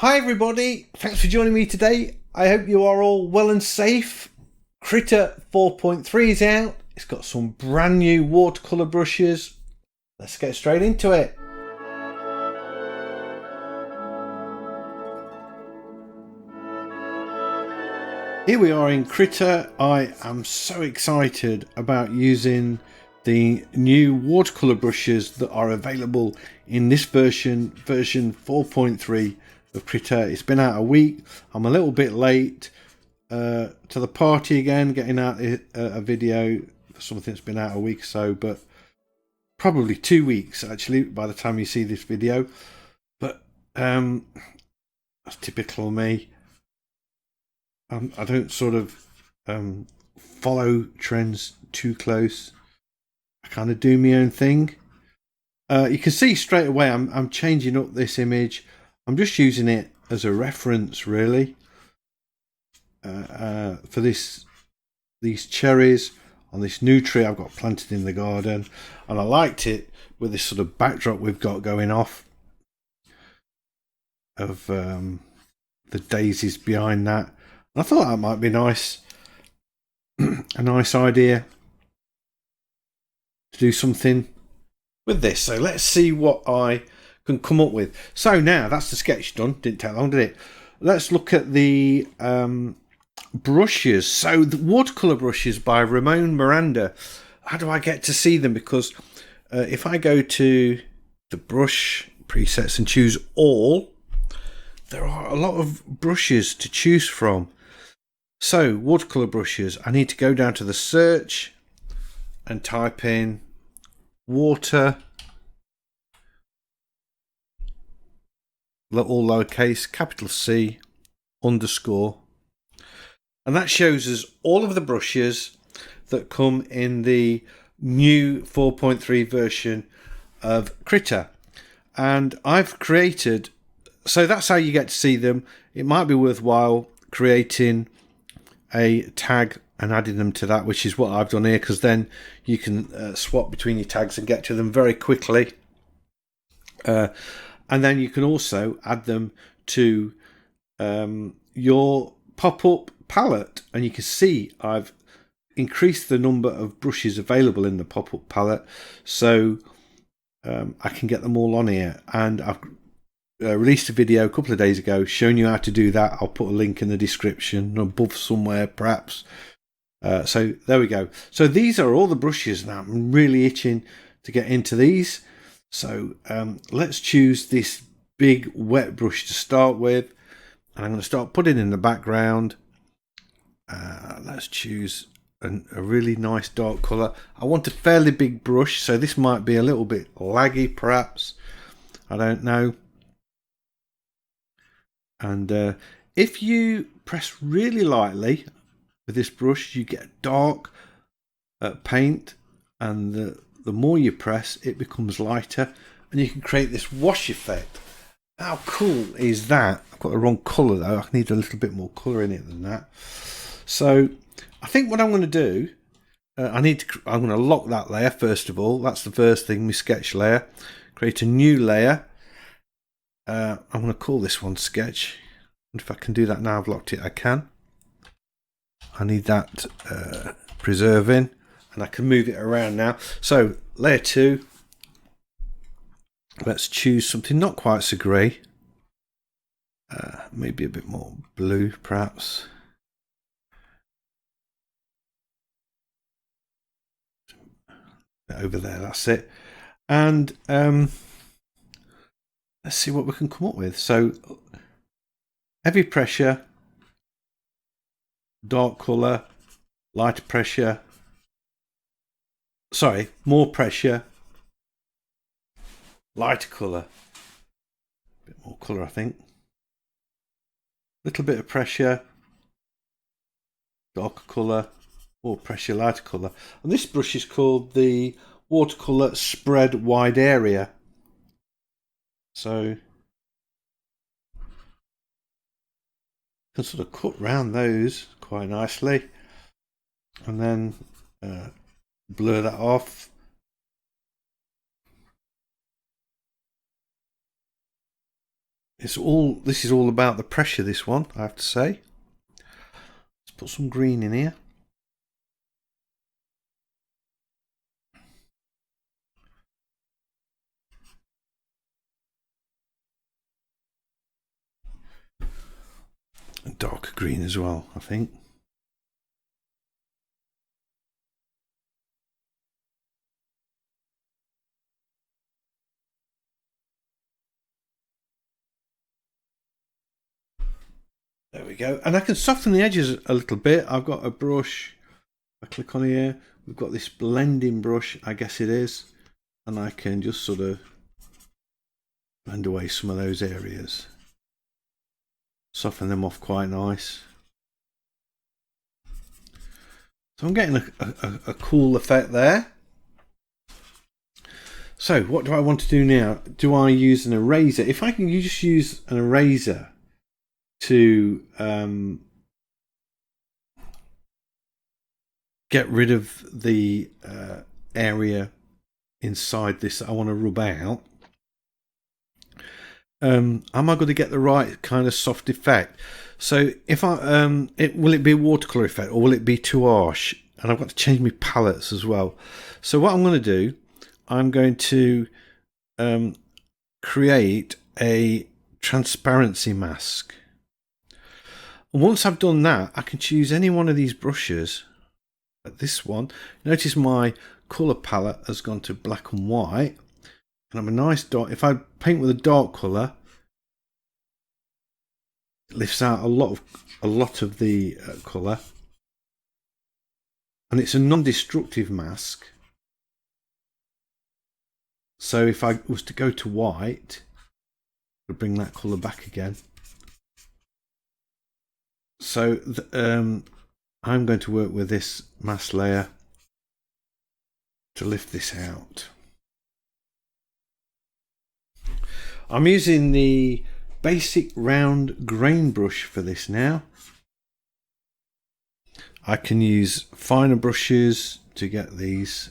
Hi everybody, thanks for joining me today. I hope you are all well and safe. Krita 4.3 is out. It's got some brand new watercolour brushes. Let's get straight into it. Here we are in Krita. I am so excited about using the new watercolour brushes that are available in this version 4.3 of Krita. It's been out a week. I'm a little bit late to the party again, getting out a video for something that's been out a week or so, but probably 2 weeks actually by the time you see this video. But that's typical of me. I don't sort of follow trends too close. I kind of do my own thing. You can see straight away I'm changing up this image. I'm just using it as a reference really for these cherries on this new tree I've got planted in the garden, and I liked it with this sort of backdrop we've got going off of the daisies behind that. I thought that might be nice, a nice idea to do something with this. So let's see what I can come up with. So now that's the sketch done. Didn't take long, did it? Let's look at the brushes. So the watercolor brushes by Ramon Miranda. How do I get to see them? Because if I go to the brush presets and choose all, there are a lot of brushes to choose from. So watercolor brushes, I need to go down to the search and type in water, all lowercase, capital C, underscore, and that shows us all of the brushes that come in the new 4.3 version of Krita. And I've created, so that's how you get to see them. It might be worthwhile creating a tag and adding them to that, which is what I've done here, because then you can swap between your tags and get to them very quickly. And then you can also add them to your pop-up palette, and you can see I've increased the number of brushes available in the pop-up palette, so I can get them all on here. And I've released a video a couple of days ago showing you how to do that. I'll put a link in the description above somewhere perhaps. So there we go. So these are all the brushes now. I'm really itching to get into these. So let's choose this big wet brush to start with, and I'm going to start putting in the background. Let's choose a really nice dark colour. I want a fairly big brush, so this might be a little bit laggy perhaps, I don't know. And if you press really lightly with this brush, you get dark paint, and the more you press, it becomes lighter, and you can create this wash effect. How cool is that? I've got the wrong colour though. I need a little bit more colour in it than that. So I think what I'm going to do, I'm going to lock that layer first of all. That's the first thing, my sketch layer. Create a new layer. I'm going to call this one sketch. And if I can do that now I've locked it, I can. I need that preserving, and I can move it around now. So layer 2, let's choose something not quite so grey, maybe a bit more blue perhaps. Over there, that's it. And let's see what we can come up with. So heavy pressure, dark colour, lighter pressure, sorry, more pressure, lighter colour, a bit more colour I think, little bit of pressure, darker colour, more pressure, lighter colour. And this brush is called the Watercolour Spread Wide Area. So you can sort of cut round those quite nicely, and then blur that off. this is all about the pressure, this one, I have to say. Let's put some green in here. And darker green as well, I think. There we go. And I can soften the edges a little bit. I've got a brush. I click on here. We've got this blending brush, I guess it is. And I can just sort of blend away some of those areas. Soften them off quite nice. So I'm getting a cool effect there. So what do I want to do now? Do I use an eraser? If I can just use an eraser to get rid of the area inside this that I want to rub out, am I going to get the right kind of soft effect? So if I will it be a watercolor effect or will it be too harsh? And I've got to change my palettes as well. So what I'm going to do, I'm going to create a transparency mask. And once I've done that, I can choose any one of these brushes. Like this one, notice my colour palette has gone to black and white, and I'm a nice dark. If I paint with a dark colour, it lifts out a lot of the colour, and it's a non-destructive mask. So if I was to go to white, to bring that colour back again. So I'm going to work with this mask layer to lift this out. I'm using the basic round grain brush for this now. I can use finer brushes to get these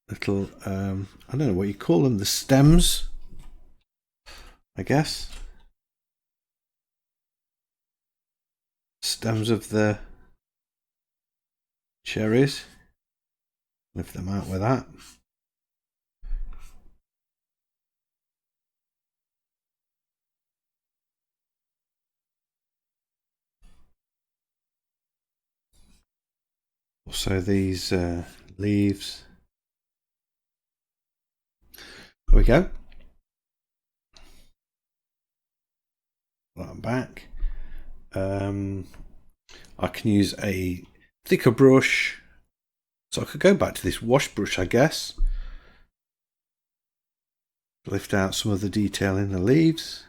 little, I don't know what you call them, the stems, I guess. Stems of the cherries. Lift them out with that. Also these leaves. There we go. Put that back. I can use a thicker brush, so I could go back to this wash brush, I guess. Lift out some of the detail in the leaves.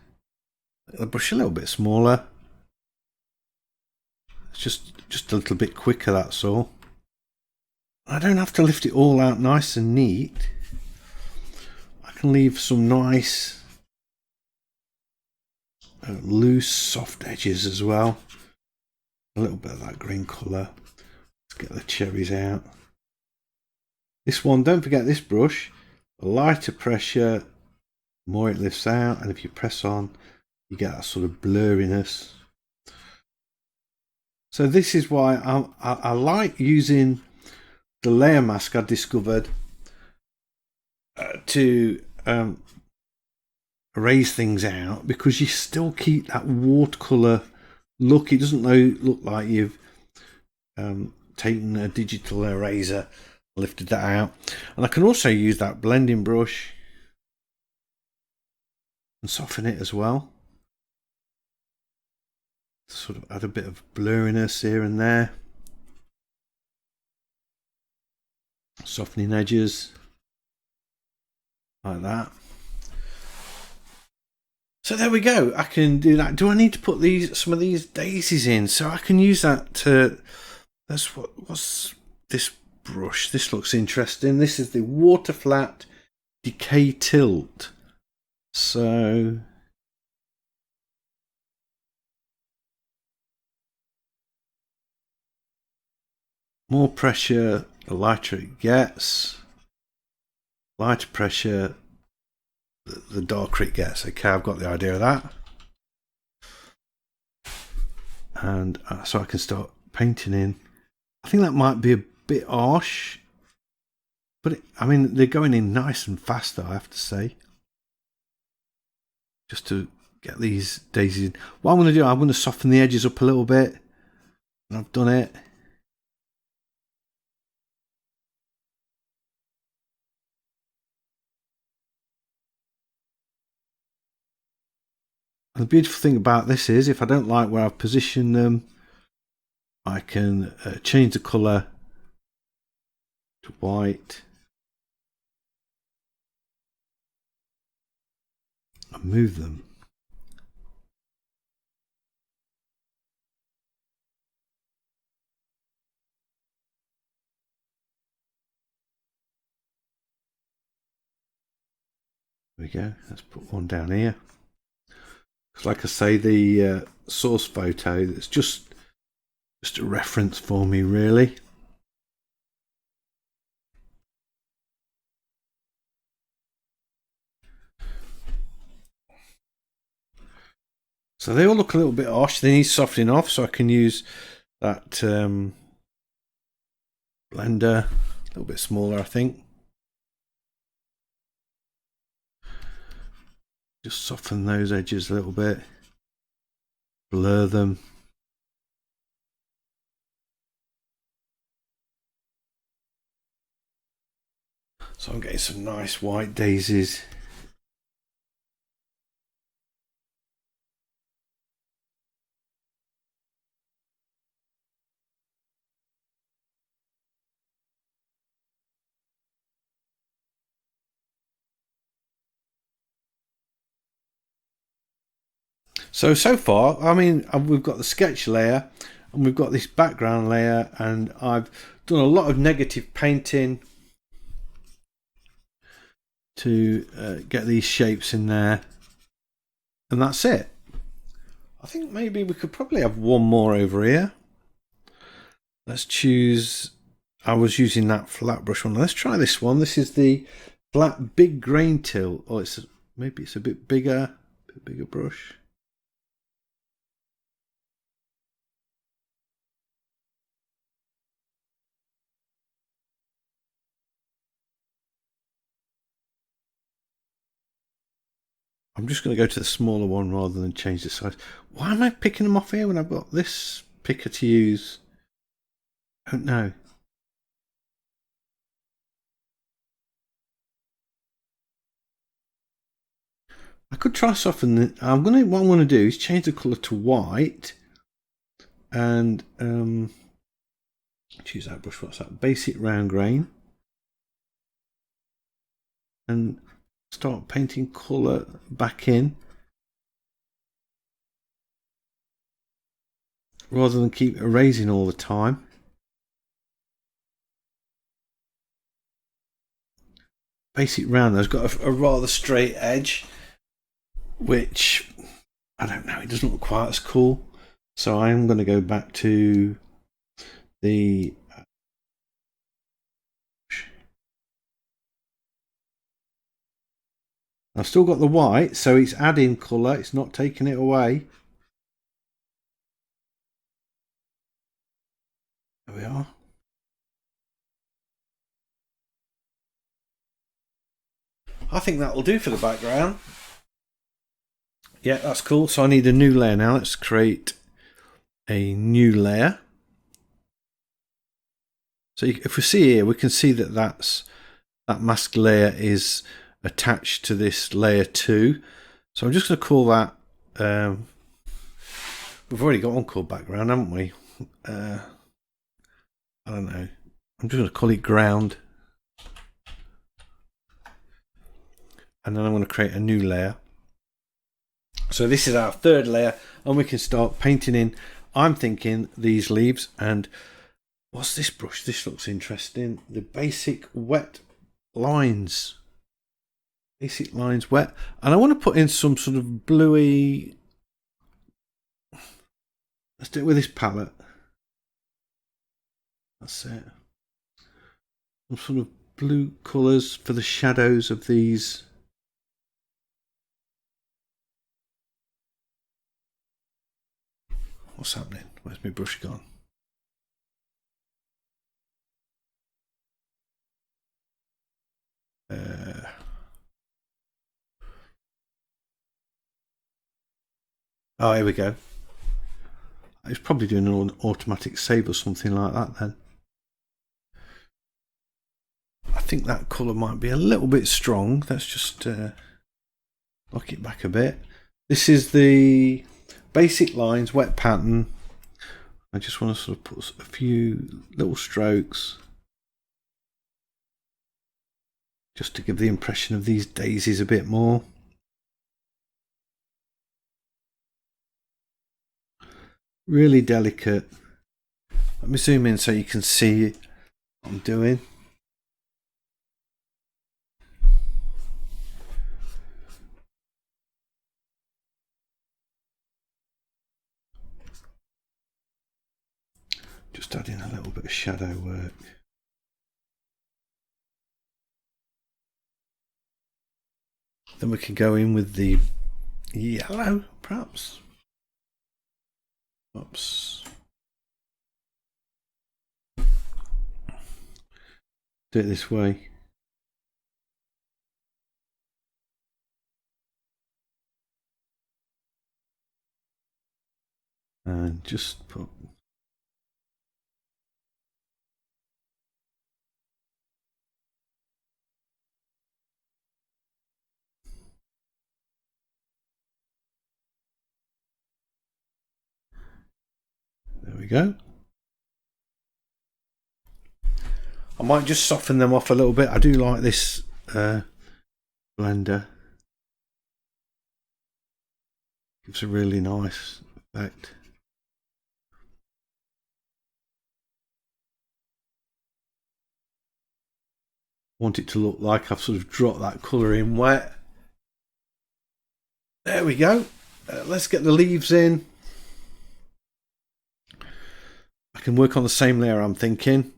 The brush a little bit smaller. It's just a little bit quicker, that's all. I don't have to lift it all out nice and neat. I can leave some nice loose soft edges as well. A little bit of that green colour. Let's get the cherries out. This one, don't forget this brush, the lighter pressure, the more it lifts out, and if you press on you get that sort of blurriness. So this is why I like using the layer mask I discovered to erase things out, because you still keep that watercolor look. It doesn't look like you've taken a digital eraser, lifted that out. And I can also use that blending brush and soften it as well. Sort of add a bit of blurriness here and there. Softening edges like that. So there we go. I can do that. Do I need to put some of these daisies in? So I can use that to. What's this brush? This looks interesting. This is the Water Flat Decay Tilt. So more pressure, the lighter it gets. Lighter pressure, the darker it gets. Okay, I've got the idea of that. And so I can start painting in. I think that might be a bit harsh, but I mean, they're going in nice and fast though, I have to say. Just to get these daisies in. What I'm going to do, I'm going to soften the edges up a little bit. And I've done it. And the beautiful thing about this is, if I don't like where I've positioned them, I can change the colour to white and move them. There we go. Let's put one down here. Because like I say, the source photo, that's just a reference for me, really. So they all look a little bit harsh. They need softening off, so I can use that blender, a little bit smaller, I think. Just soften those edges a little bit, blur them. So I'm getting some nice white daisies. So far, I mean, we've got the sketch layer and we've got this background layer, and I've done a lot of negative painting to get these shapes in there, and that's it. I think maybe we could probably have one more over here. Let's choose, I was using that flat brush one. Let's try this one. This is the flat big grain tilt. Oh, maybe it's a bit bigger brush. I'm just going to go to the smaller one rather than change the size. Why am I picking them off here when I've got this picker to use? I don't know. I could try soften it. What I'm going to do is change the colour to white and choose that brush. What's that? Basic round grain. And start painting colour back in, rather than keep erasing all the time. Basic round though has got a rather straight edge, which I don't know, it doesn't look quite as cool. So I'm going to go back to the I've still got the white, so it's adding colour, it's not taking it away. There we are. I think that'll do for the background. Yeah, that's cool. So I need a new layer now. Let's create a new layer. So if we see here, we can see that that mask layer is attached to this layer 2. So I'm just going to call that, we've already got one called background, haven't we? I don't know. I'm just going to call it ground. And then I'm going to create a new layer. So this is our third layer, and we can start painting in. I'm thinking these leaves, and what's this brush? This looks interesting. The basic wet lines. Basic lines wet. And I want to put in some sort of bluey. Let's do it with this palette. That's it. Some sort of blue colours for the shadows of these What's happening? Where's my brush gone? Oh, here we go. It's probably doing an automatic save or something like that then. I think that colour might be a little bit strong. Let's just lock it back a bit. This is the basic lines wet pattern. I just want to sort of put a few little strokes just to give the impression of these daisies a bit more. Really delicate. Let me zoom in so you can see what I'm doing. Just adding a little bit of shadow work. Then we can go in with the yellow, perhaps. Oops. Do it this way. And just put there we go. I might just soften them off a little bit. I do like this blender. Gives a really nice effect. Want it to look like I've sort of dropped that colour in wet. There we go. Let's get the leaves in. I can work on the same layer, I'm thinking.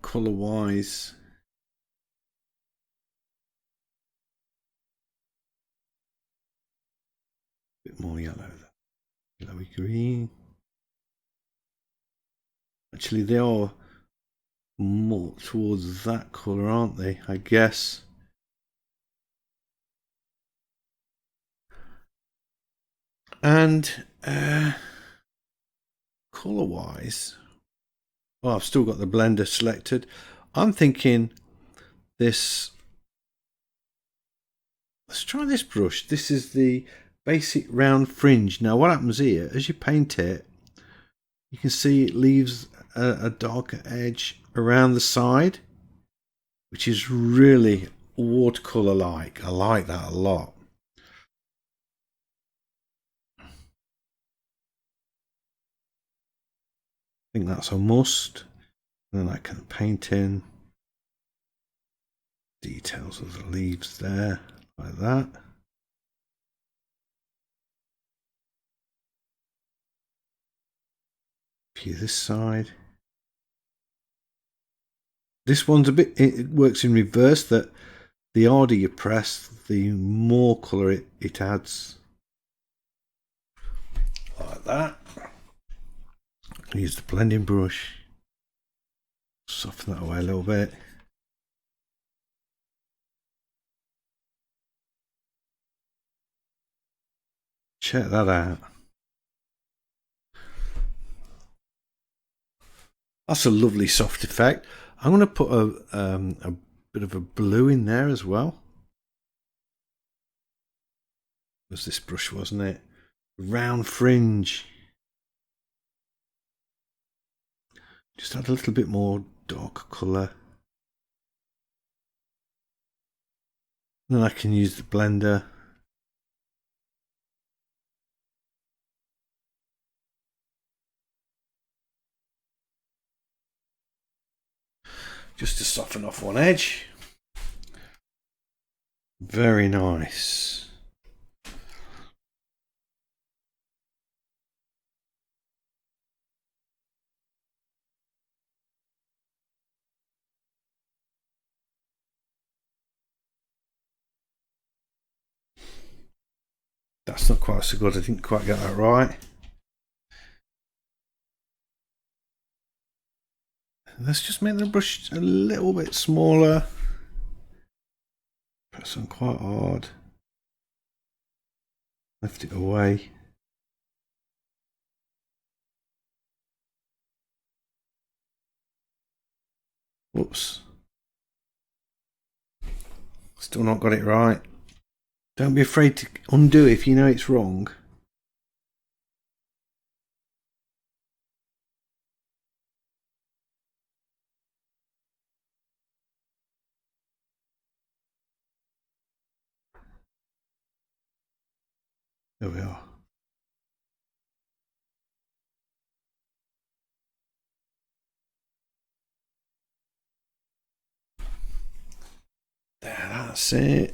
Colour wise. A bit more yellow. Yellowy green. Actually, they are more towards that colour, aren't they? I guess. And colour wise, well, I've still got the blender selected. I'm thinking this. Let's try this brush. This is the basic round fringe. Now, what happens here, as you paint it, you can see it leaves a darker edge around the side, which is really watercolor like. I like that a lot. I think that's a must. And then I can paint in details of the leaves there, like that. View this side. This one's a bit, it works in reverse, that the harder you press, the more colour it adds. Like that. Use the blending brush. Soften that away a little bit. Check that out. That's a lovely soft effect. I'm going to put a bit of a blue in there as well. It was this brush, wasn't it? Round fringe. Just add a little bit more dark colour. Then I can use the blender. Just to soften off one edge. Very nice. That's not quite so good. I didn't quite get that right. Let's just make the brush a little bit smaller. Press on quite hard. Lift it away. Whoops. Still not got it right. Don't be afraid to undo if you know it's wrong. There we are. There, that's it.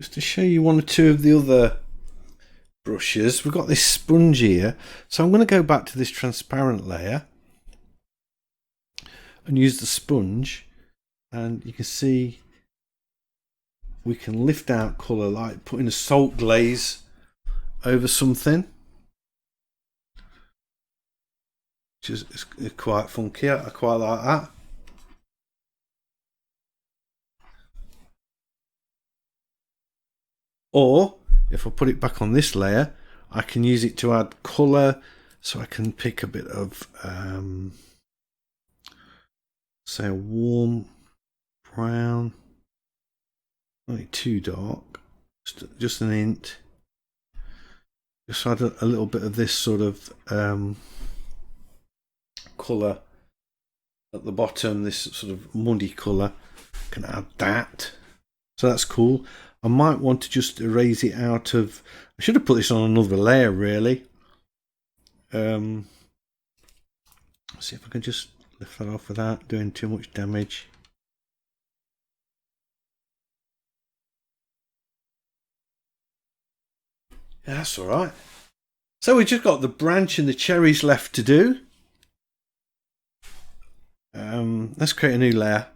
Just to show you one or two of the other brushes, we've got this sponge here. So I'm going to go back to this transparent layer and use the sponge, and you can see we can lift out colour like putting a salt glaze over something, which is quite funky. I quite like that. Or if I put it back on this layer, I can use it to add colour. So I can pick a bit of say a warm brown, not too dark, just an hint. Just add a little bit of this sort of colour at the bottom, this sort of muddy colour. Can add that, so that's cool. I might want to just erase it out of, I should have put this on another layer really. See if I can just lift that off without doing too much damage. Yeah, that's all right. So we just got the branch and the cherries left to do. Let's create a new layer.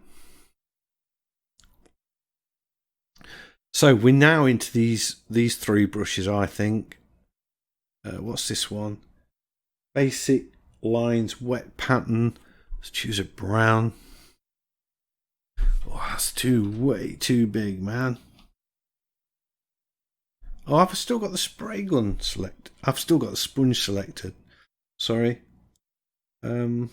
So we're now into these three brushes, I think. What's this one? Basic lines, wet pattern. Let's choose a brown. Oh, that's way too big, man. Oh, I've still got the spray gun select. I've still got the sponge selected. Sorry. I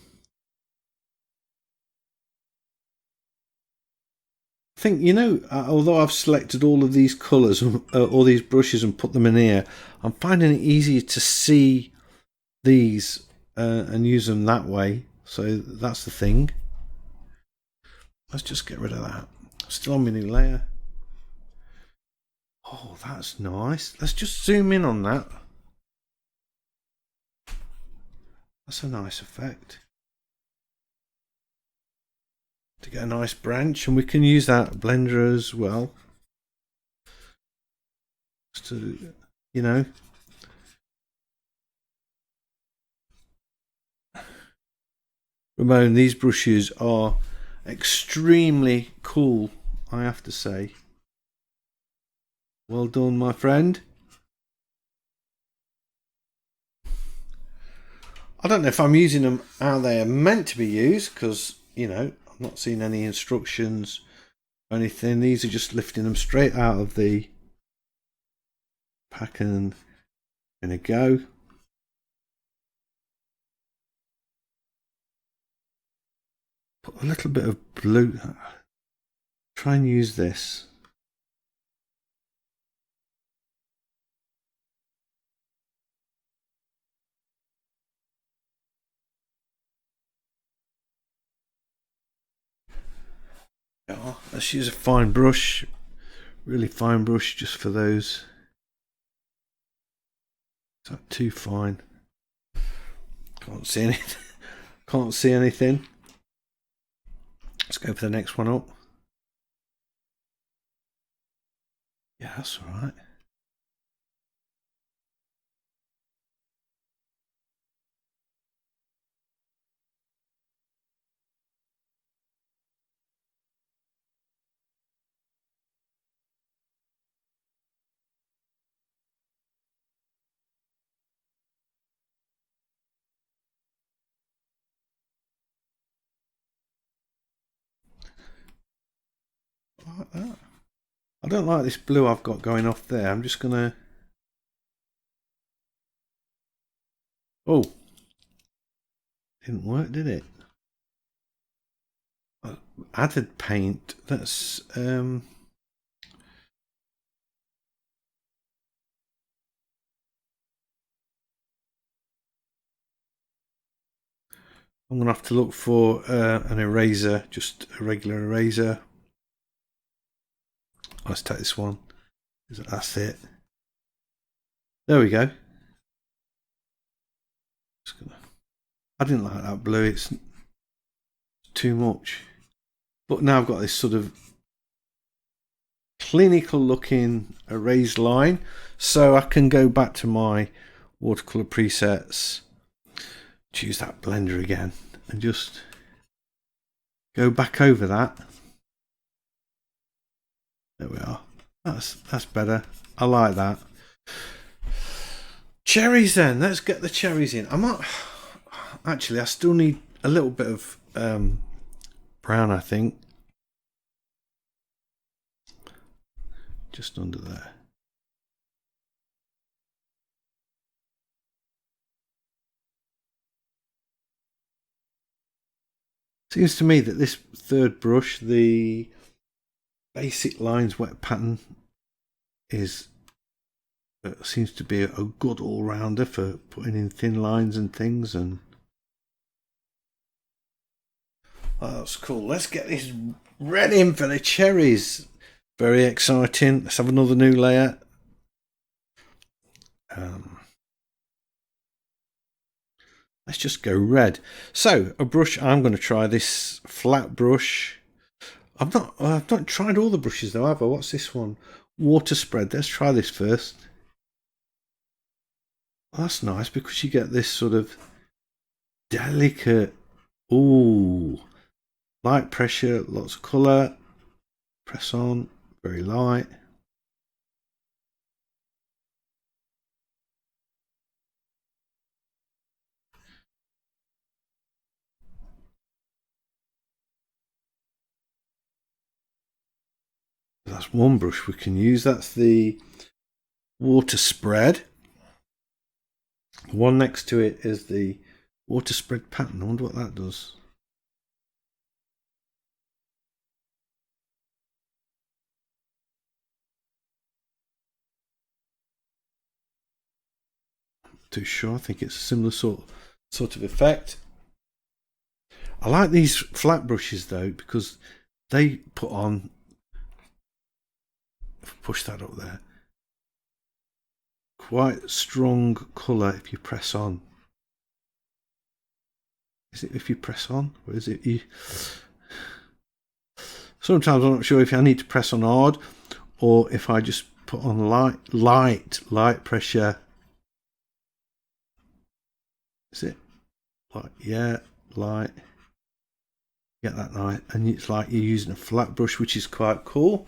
think, you know, although I've selected all of these colours, all these brushes and put them in here, I'm finding it easier to see these and use them that way. So that's the thing. Let's just get rid of that. Still on my new layer. Oh, that's nice. Let's just zoom in on that. That's a nice effect. To get a nice branch, and we can use that blender as well. Just to, you know. Ramon, these brushes are extremely cool, I have to say. Well done, my friend. I don't know if I'm using them how they are meant to be used, because, you know, I've not seen any instructions or anything. These are just lifting them straight out of the pack and gonna go. Put a little bit of blue. Try and use this. Oh, let's use a fine brush, really fine brush, just for those. Is that too fine? Can't see anything. Can't see anything. Let's go for the next one up. Yeah, that's all right. I don't like this blue I've got going off there. I'm just gonna... Oh, didn't work, did it? Added paint. That's I'm gonna have to look for an eraser, just a regular eraser. Let's take this one. That's it. There we go. I didn't like that blue. It's too much. But now I've got this sort of clinical looking erased line, so I can go back to my watercolor presets, choose that blender again, and just go back over that. There we are. That's better. I like that. Cherries then. Let's get the cherries in. I'm not... Actually, I still need a little bit of brown, I think. Just under there. Seems to me that this third brush, the basic lines wet pattern, is seems to be a good all-rounder for putting in thin lines and things. And oh, that's cool. Let's get this red in for the cherries. Very exciting. Let's have another new layer. Let's just go red. So a brush, I'm going to try this flat brush. I've not tried all the brushes though, have I? What's this one? Water spread. Let's try this first. Oh, that's nice because you get this sort of delicate, ooh, light pressure, lots of colour. Press on, very light. That's one brush we can use. That's the water spread. One next to it is the water spread pattern. I wonder what that does. Too sure. I think it's a similar sort of effect. I like these flat brushes though because they put on, push that up there, quite strong colour if you press on. Is it if you press on, or is it you? Sometimes I'm not sure if I need to press on hard or if I just put on light pressure. Is it like, yeah, light, get that light, and it's like you're using a flat brush, which is quite cool.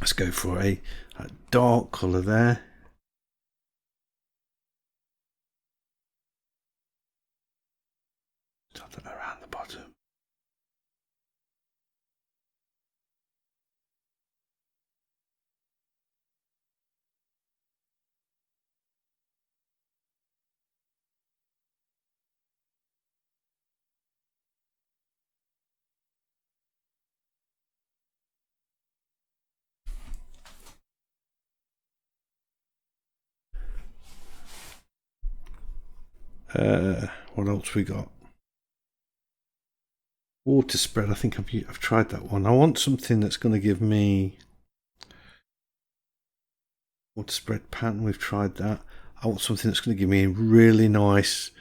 Let's go for a dark colour there. Tap that around the bottom. What else we got? Water spread. I think I've tried that one. I want something that's going to give me water spread pattern. We've tried that. I want something that's going to give me a really nice,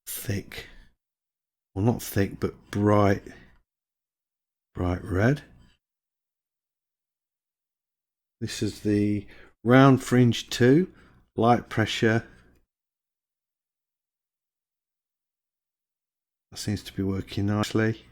thick, well, not thick, but bright red. This is the round fringe 2, light pressure. That seems to be working nicely.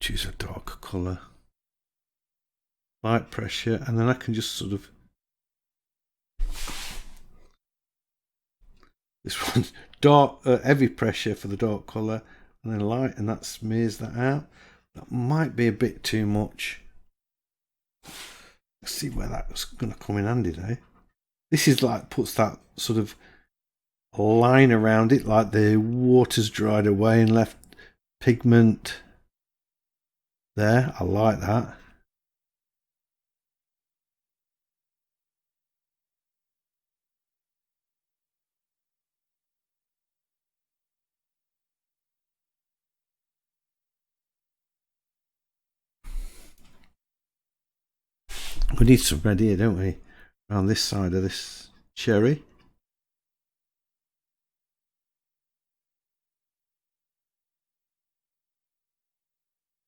choose a darker colour, light pressure, and then I can just sort of, this one's dark, heavy pressure for the dark colour, and then light, and that smears that out. That might be a bit too much. Let's see where that's going to come in handy though. This is like, puts that sort of line around it, like the water's dried away and left pigment there. I like that. We need some red here, don't we? Around this side of this cherry.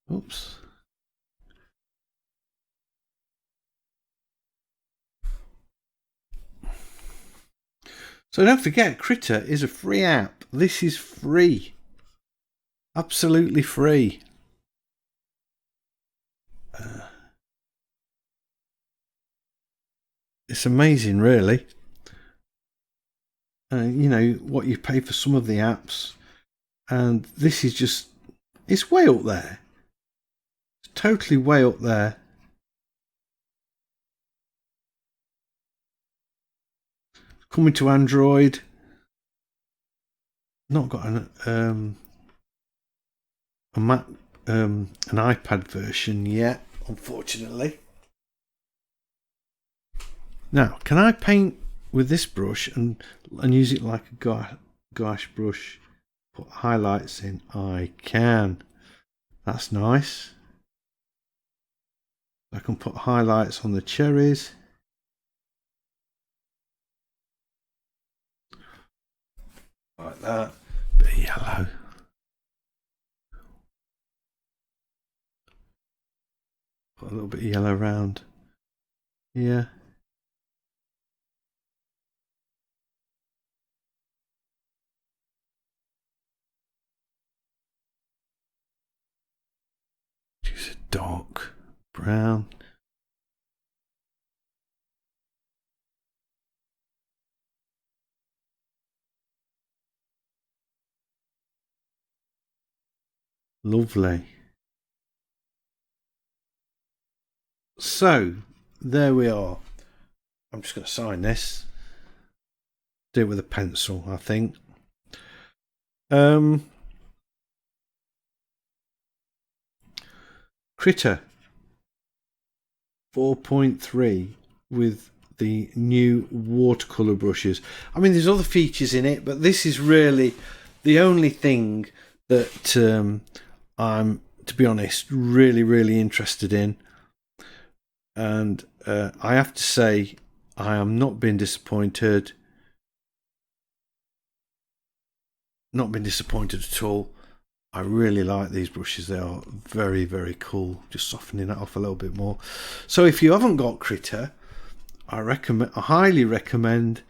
Oops. So don't forget, Krita is a free app. This is free. Absolutely free. It's amazing, really. You know, what you pay for some of the apps. And this is just, it's way up there. It's totally way up there. Coming to Android. Not got an iPad version yet, unfortunately. Now, can I paint with this brush and use it like a gouache brush? Put highlights in. I can. That's nice. I can put highlights on the cherries. Like that. Bit of yellow. Put a little bit of yellow around. Yeah. Choose a dark brown. Lovely. So there we are. I'm just going to sign this. Do it with a pencil, I think. Krita 4.3 with the new watercolor brushes. I mean, there's other features in it, but this is really the only thing that I'm, to be honest, really interested in. And I have to say, I am not been disappointed. Not been disappointed at all. I really like these brushes. They are very cool. Just softening that off a little bit more. So if you haven't got Krita, I highly recommend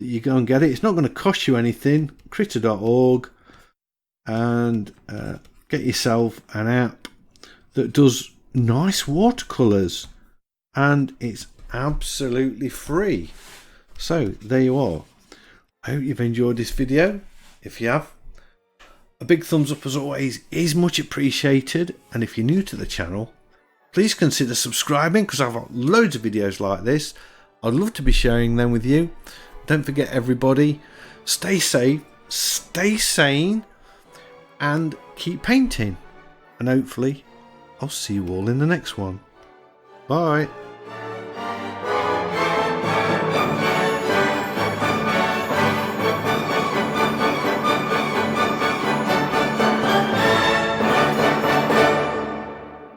that you go and get it. It's not going to cost you anything. Krita.org, and get yourself an app that does nice watercolors, and it's absolutely free. So there you are. I hope you've enjoyed this video. If you have, a big thumbs up as always is much appreciated, and if you're new to the channel, please consider subscribing, because I've got loads of videos like this. I'd love to be sharing them with you. Don't forget, everybody, stay safe, stay sane, and keep painting, and hopefully I'll see you all in the next one. Bye.